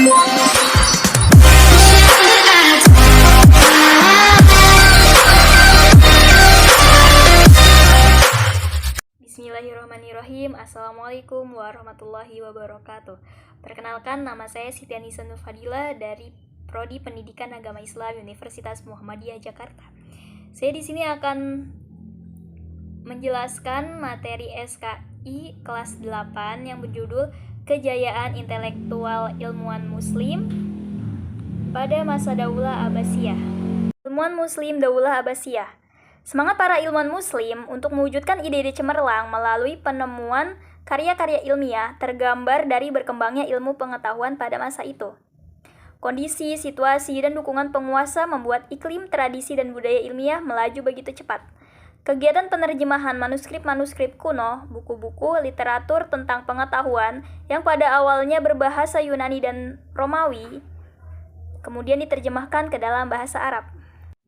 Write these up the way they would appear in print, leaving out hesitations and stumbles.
Bismillahirrahmanirrahim. Assalamualaikum warahmatullahi wabarakatuh. Perkenalkan, nama saya Siti Anisa Nur Fadila dari Prodi Pendidikan Agama Islam Universitas Muhammadiyah Jakarta. Saya di sini akan menjelaskan materi SKI kelas 8 yang berjudul Kejayaan Intelektual Ilmuwan Muslim pada masa Daulah Abbasiyah. Ilmuwan Muslim Daulah Abbasiyah. Semangat para ilmuwan muslim untuk mewujudkan ide-ide cemerlang melalui penemuan karya-karya ilmiah tergambar dari berkembangnya ilmu pengetahuan pada masa itu. Kondisi, situasi, dan dukungan penguasa membuat iklim, tradisi, dan budaya ilmiah melaju begitu cepat. Kegiatan penerjemahan manuskrip-manuskrip kuno, buku-buku, literatur tentang pengetahuan yang pada awalnya berbahasa Yunani dan Romawi, kemudian diterjemahkan ke dalam bahasa Arab.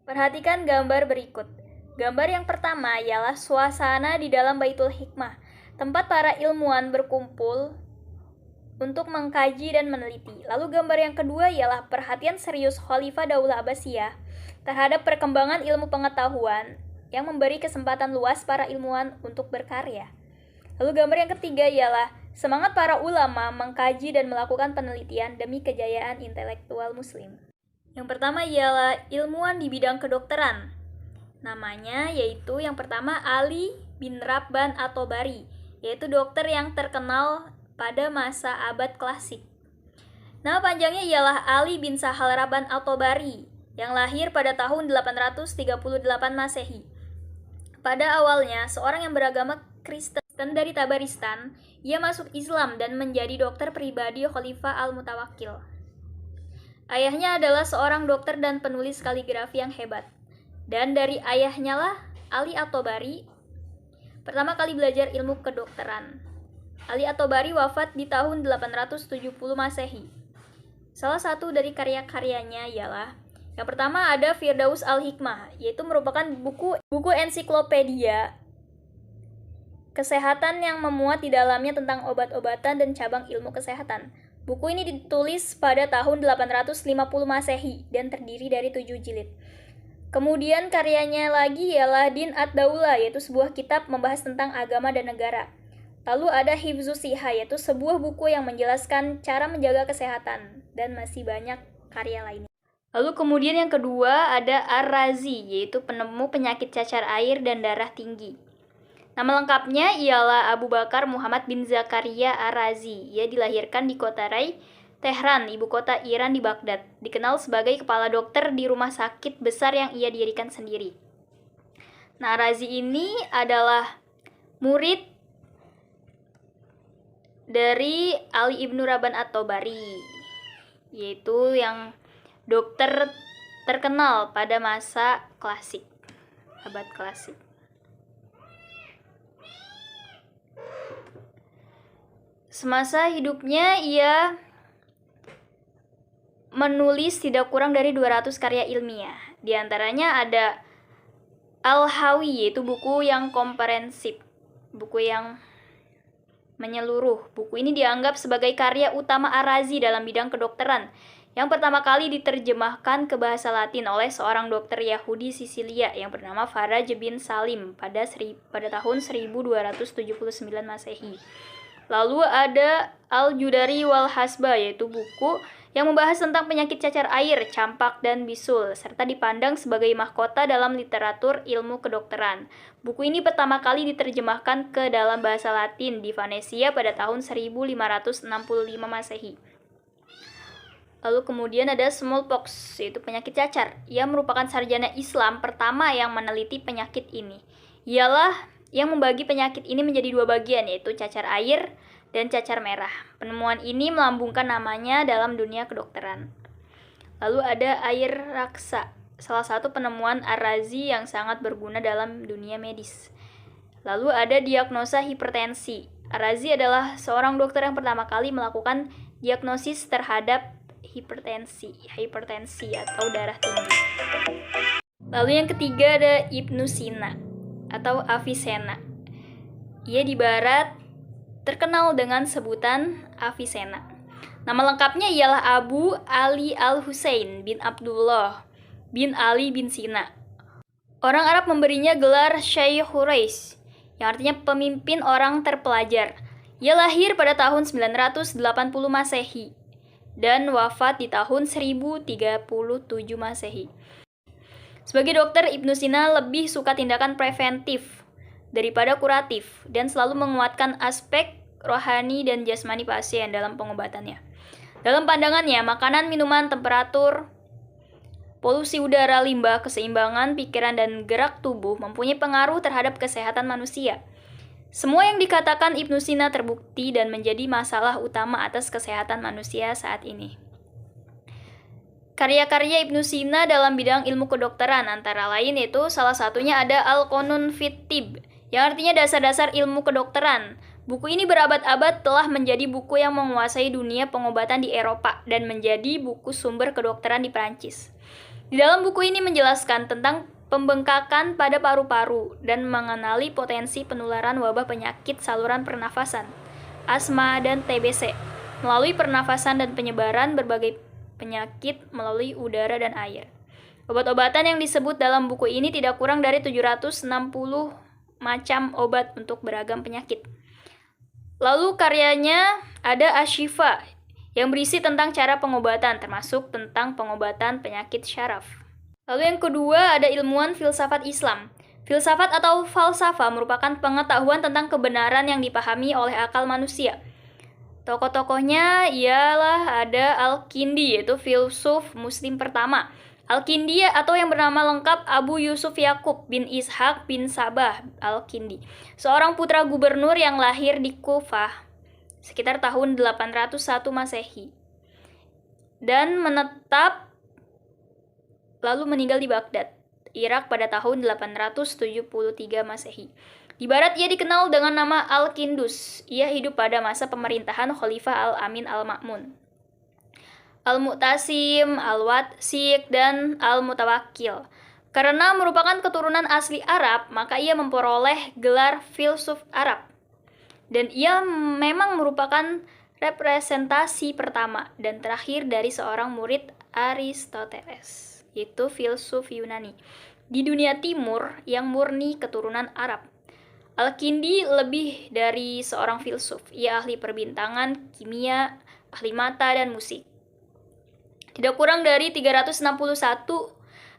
Perhatikan gambar berikut. Gambar yang pertama ialah suasana di dalam Baitul Hikmah, tempat para ilmuwan berkumpul untuk mengkaji dan meneliti. Lalu gambar yang kedua ialah perhatian serius Khalifah Daulah Abbasiyah terhadap perkembangan ilmu pengetahuan yang memberi kesempatan luas para ilmuwan untuk berkarya. Lalu gambar yang ketiga ialah semangat para ulama mengkaji dan melakukan penelitian demi kejayaan intelektual muslim. Yang pertama ialah ilmuwan di bidang kedokteran. Namanya yaitu yang pertama Ali bin Rabban at-Tabari, yaitu dokter yang terkenal pada masa abad klasik. Nama panjangnya ialah Ali bin Sahal Rabban at-Tabari, yang lahir pada tahun 838 Masehi. Pada awalnya, seorang yang beragama Kristen dari Tabaristan, ia masuk Islam dan menjadi dokter pribadi Khalifah Al-Mutawakkil. Ayahnya adalah seorang dokter dan penulis kaligrafi yang hebat. Dan dari ayahnya lah Ali at-Tabari pertama kali belajar ilmu kedokteran. Ali at-Tabari wafat di tahun 870 Masehi. Salah satu dari karya-karyanya ialah yang pertama ada Firdaus al-Hikmah, yaitu merupakan buku ensiklopedia kesehatan yang memuat di dalamnya tentang obat-obatan dan cabang ilmu kesehatan. Buku ini ditulis pada tahun 850 Masehi dan terdiri dari 7 jilid. Kemudian karyanya lagi ialah Din ad-Daulah, yaitu sebuah kitab membahas tentang agama dan negara. Lalu ada Hifzus Sihah, yaitu sebuah buku yang menjelaskan cara menjaga kesehatan, dan masih banyak karya lainnya. Lalu kemudian yang kedua ada Ar-Razi, yaitu penemu penyakit cacar air dan darah tinggi. Nama lengkapnya ialah Abu Bakar Muhammad bin Zakaria Ar-Razi. Ia dilahirkan di kota Rai, Tehran, ibu kota Iran di Baghdad, dikenal sebagai kepala dokter di rumah sakit besar yang ia dirikan sendiri. Nah, Razi ini adalah murid dari Ali ibnu Rabban at-Tabari, yaitu yang dokter terkenal pada masa klasik, abad klasik. Semasa hidupnya ia menulis tidak kurang dari 200 karya ilmiah. Di antaranya ada Al-Hawi, yaitu buku yang komprehensif, buku yang menyeluruh. Buku ini dianggap sebagai karya utama Ar-Razi dalam bidang kedokteran, yang pertama kali diterjemahkan ke bahasa Latin oleh seorang dokter Yahudi Sisilia yang bernama Faraj bin Salim pada tahun 1279 Masehi. Lalu ada Al-Judari wal Hasba, yaitu buku yang membahas tentang penyakit cacar air, campak, dan bisul, serta dipandang sebagai mahkota dalam literatur ilmu kedokteran. Buku ini pertama kali diterjemahkan ke dalam bahasa Latin di Venesia pada tahun 1565 Masehi. Lalu kemudian ada smallpox, yaitu penyakit cacar. Ia merupakan sarjana Islam pertama yang meneliti penyakit ini. Ialah yang membagi penyakit ini menjadi 2 bagian, yaitu cacar air dan cacar merah. Penemuan ini melambungkan namanya dalam dunia kedokteran. Lalu ada air raksa, salah satu penemuan Ar-Razi yang sangat berguna dalam dunia medis. Lalu ada diagnosa hipertensi. Ar-Razi adalah seorang dokter yang pertama kali melakukan diagnosis terhadap hipertensi atau darah tinggi. Lalu yang ketiga ada Ibnu Sina atau Avicenna. Ia di barat terkenal dengan sebutan Avicenna. Nama lengkapnya ialah Abu Ali Al-Husain bin Abdullah bin Ali bin Sina. Orang Arab memberinya gelar Syekh Quraisy, yang artinya pemimpin orang terpelajar. Ia lahir pada tahun 980 Masehi dan wafat di tahun 1037 Masehi. Sebagai dokter, Ibnu Sina lebih suka tindakan preventif daripada kuratif dan selalu menguatkan aspek rohani dan jasmani pasien dalam pengobatannya. Dalam pandangannya, makanan, minuman, temperatur, polusi udara, limbah, keseimbangan pikiran, dan gerak tubuh mempunyai pengaruh terhadap kesehatan manusia. Semua yang dikatakan Ibnu Sina terbukti dan menjadi masalah utama atas kesehatan manusia saat ini. Karya-karya Ibnu Sina dalam bidang ilmu kedokteran antara lain itu salah satunya ada Al-Qanun fit Tibb, yang artinya dasar-dasar ilmu kedokteran. Buku ini berabad-abad telah menjadi buku yang menguasai dunia pengobatan di Eropa dan menjadi buku sumber kedokteran di Perancis. Di dalam buku ini menjelaskan tentang pembengkakan pada paru-paru dan mengenali potensi penularan wabah penyakit saluran pernafasan, asma, dan TBC melalui pernafasan dan penyebaran berbagai penyakit melalui udara dan air. Obat-obatan yang disebut dalam buku ini tidak kurang dari 760 macam obat untuk beragam penyakit. Lalu karyanya ada Asy-Syifa yang berisi tentang cara pengobatan, termasuk tentang pengobatan penyakit syaraf. Lalu yang kedua ada ilmuwan filsafat Islam. Filsafat atau falsafah merupakan pengetahuan tentang kebenaran yang dipahami oleh akal manusia. Tokoh-tokohnya ialah ada Al-Kindi, yaitu filsuf muslim pertama. Al-Kindi atau yang bernama lengkap Abu Yusuf Yakub bin Ishaq bin Sabah Al-Kindi, seorang putra gubernur yang lahir di Kufah sekitar tahun 801 Masehi dan menetap lalu meninggal di Baghdad, Irak pada tahun 873 Masehi. Di barat ia dikenal dengan nama Al-Kindus. Ia hidup pada masa pemerintahan Khalifah Al-Amin Al-Ma'mun, Al-Mu'tasim, Al-Watsik, dan Al-Mutawakkil. Karena merupakan keturunan asli Arab, maka ia memperoleh gelar filsuf Arab. Dan ia memang merupakan representasi pertama dan terakhir dari seorang murid Aristoteles, yaitu filsuf Yunani, di dunia timur yang murni keturunan Arab. Al-Kindi lebih dari seorang filsuf. Ia ahli perbintangan, kimia, ahli mata, dan musik. Tidak kurang dari 361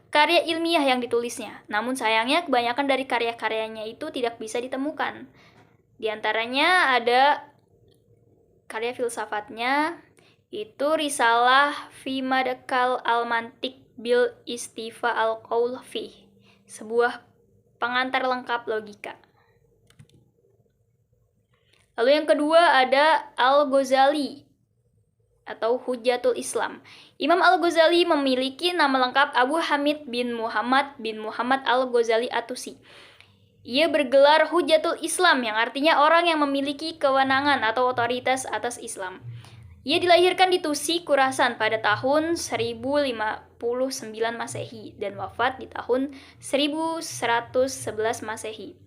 karya ilmiah yang ditulisnya. Namun sayangnya kebanyakan dari karya-karyanya itu tidak bisa ditemukan. Di antaranya ada karya filsafatnya, itu Risalah fi Madkhal al-Mantiq bil Istifa al-Qaul fi, sebuah pengantar lengkap logika. Lalu yang kedua ada Al-Ghazali atau Hujjatul Islam. Imam Al-Ghazali memiliki nama lengkap Abu Hamid bin Muhammad Al-Ghazali At-Tusi. Ia bergelar Hujjatul Islam yang artinya orang yang memiliki kewenangan atau otoritas atas Islam. Ia dilahirkan di Tusi, Khurasan pada tahun 1059 Masehi dan wafat di tahun 1111 Masehi.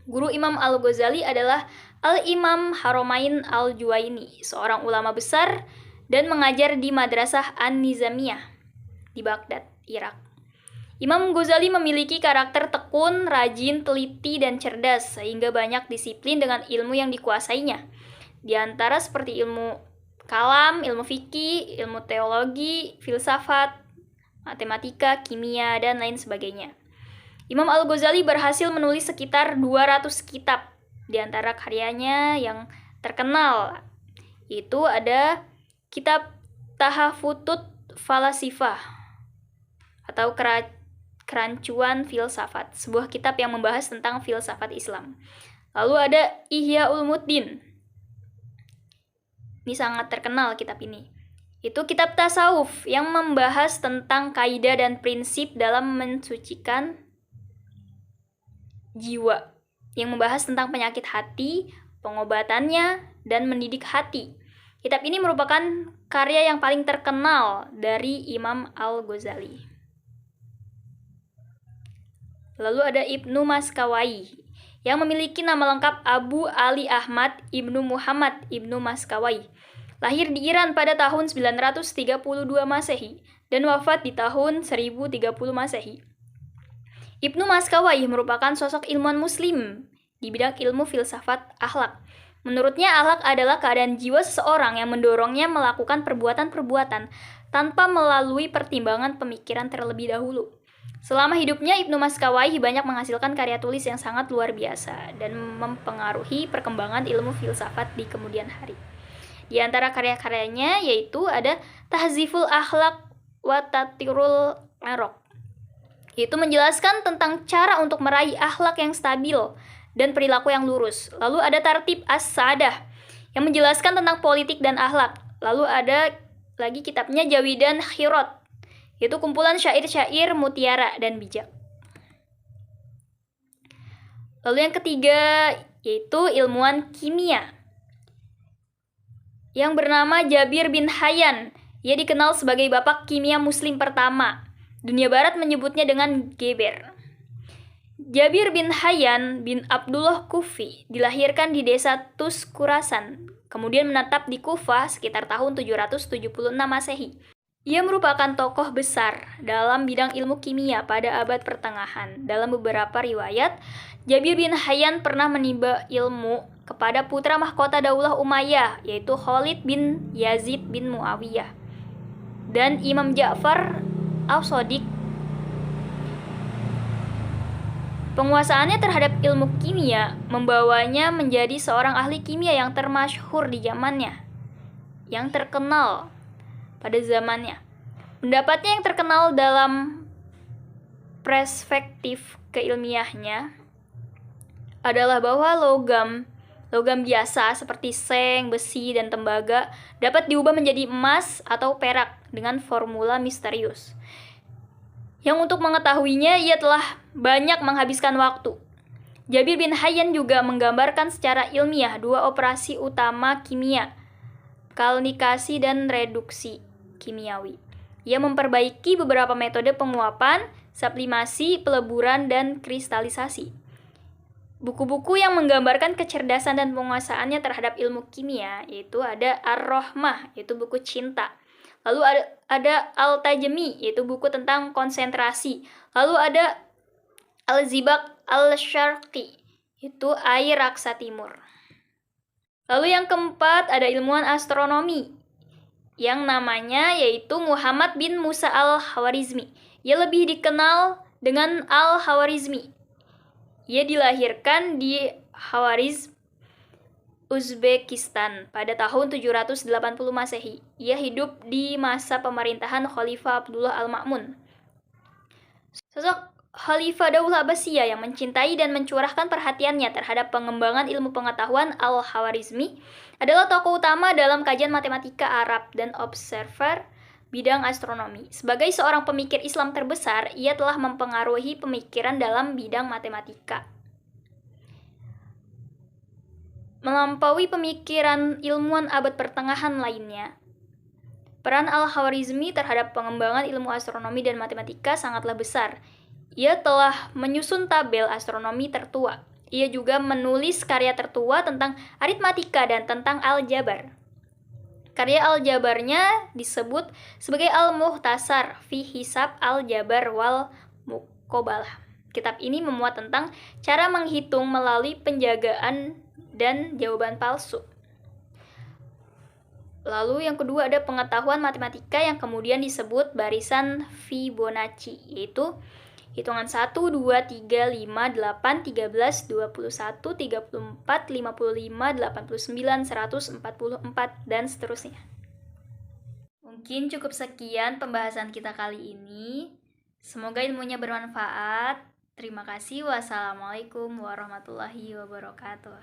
Guru Imam Al-Ghazali adalah Al-Imam Haramain Al-Juwaini, seorang ulama besar dan mengajar di Madrasah An-Nizamiyah di Baghdad, Irak. Imam Ghazali memiliki karakter tekun, rajin, teliti, dan cerdas, sehingga banyak disiplin dengan ilmu yang dikuasainya. Di antara seperti ilmu kalam, ilmu fikih, ilmu teologi, filsafat, matematika, kimia, dan lain sebagainya. Imam Al-Ghazali berhasil menulis sekitar 200 kitab. Di antara karyanya yang terkenal itu ada kitab Tahafutut Falasifah atau Kerancuan Filsafat, sebuah kitab yang membahas tentang filsafat Islam. Lalu ada Ihya Ulumuddin. Ini sangat terkenal kitab ini. Itu kitab tasawuf yang membahas tentang kaidah dan prinsip dalam mensucikan jiwa, yang membahas tentang penyakit hati, pengobatannya, dan mendidik hati. Kitab ini merupakan karya yang paling terkenal dari Imam Al-Ghazali. Lalu ada Ibnu Maskawai yang memiliki nama lengkap Abu Ali Ahmad Ibnu Muhammad Ibnu Maskawai, Lahir di Iran pada tahun 932 Masehi dan wafat di tahun 1030 Masehi. Ibnu Maskawayh merupakan sosok ilmuwan muslim di bidang ilmu filsafat akhlak. Menurutnya, akhlak adalah keadaan jiwa seseorang yang mendorongnya melakukan perbuatan-perbuatan tanpa melalui pertimbangan pemikiran terlebih dahulu. Selama hidupnya, Ibnu Maskawayh banyak menghasilkan karya tulis yang sangat luar biasa dan mempengaruhi perkembangan ilmu filsafat di kemudian hari. Di antara karya-karyanya yaitu ada Tahziful Akhlaq wa Tatirul Araq, yaitu menjelaskan tentang cara untuk meraih akhlak yang stabil dan perilaku yang lurus. Lalu ada Tartib As-Sa'adah yang menjelaskan tentang politik dan akhlak. Lalu ada lagi kitabnya Jawidan Khirat, yaitu kumpulan syair-syair mutiara dan bijak. Lalu yang ketiga yaitu ilmuwan kimia yang bernama Jabir bin Hayyan. Ia dikenal sebagai bapak kimia muslim pertama. Dunia barat menyebutnya dengan Geber. Jabir bin Hayyan bin Abdullah Kufi dilahirkan di desa Tus Khurasan, kemudian menetap di Kufah sekitar tahun 776 Masehi. Ia merupakan tokoh besar dalam bidang ilmu kimia pada abad pertengahan. Dalam beberapa riwayat, Jabir bin Hayyan pernah menimba ilmu kepada putra mahkota Daulah Umayyah, yaitu Khalid bin Yazid bin Muawiyah, dan Imam Ja'far al-Shadiq. Penguasaannya terhadap ilmu kimia membawanya menjadi seorang ahli kimia yang termasyhur di zamannya, yang terkenal pada zamannya. Pendapatnya yang terkenal dalam perspektif keilmiahnya adalah bahwa logam biasa seperti seng, besi, dan tembaga dapat diubah menjadi emas atau perak dengan formula misterius. Yang untuk mengetahuinya ia telah banyak menghabiskan waktu. Jabir bin Hayyan juga menggambarkan secara ilmiah dua operasi utama kimia, kalnikasi dan reduksi kimiawi. Ia memperbaiki beberapa metode penguapan, sublimasi, peleburan, dan kristalisasi. Buku-buku yang menggambarkan kecerdasan dan penguasaannya terhadap ilmu kimia yaitu ada Ar-Rahmah, yaitu buku cinta. Lalu ada Al-Tajmi, yaitu buku tentang konsentrasi. Lalu ada Al-Zibak Al-Syarqi, itu air raksa timur. Lalu yang keempat ada ilmuwan astronomi yang namanya yaitu Muhammad bin Musa al-Khawarizmi. Ia lebih dikenal dengan Al-Khawarizmi. Ia dilahirkan di Khawarizm, Uzbekistan pada tahun 780 Masehi. Ia hidup di masa pemerintahan Khalifah Abdullah Al-Ma'mun. Sosok Khalifah Daulah Abbasiyah yang mencintai dan mencurahkan perhatiannya terhadap pengembangan ilmu pengetahuan Al-Khawarizmi adalah tokoh utama dalam kajian matematika Arab dan observer bidang astronomi. Sebagai seorang pemikir Islam terbesar, ia telah mempengaruhi pemikiran dalam bidang matematika, melampaui pemikiran ilmuwan abad pertengahan lainnya. Peran Al-Khawarizmi terhadap pengembangan ilmu astronomi dan matematika sangatlah besar. Ia telah menyusun tabel astronomi tertua. Ia juga menulis karya tertua tentang aritmatika dan tentang aljabar. Karya aljabarnya disebut sebagai Al-Muhtasar fi Hisab Al-Jabar wal Muqabalah. Kitab ini memuat tentang cara menghitung melalui penjagaan dan jawaban palsu. Lalu yang kedua ada pengetahuan matematika yang kemudian disebut barisan Fibonacci, yaitu hitungan 1, 2, 3, 5, 8, 13, 21, 34, 55, 89, 144, dan seterusnya. Mungkin cukup sekian pembahasan kita kali ini. Semoga ilmunya bermanfaat. Terima kasih. Wassalamualaikum warahmatullahi wabarakatuh.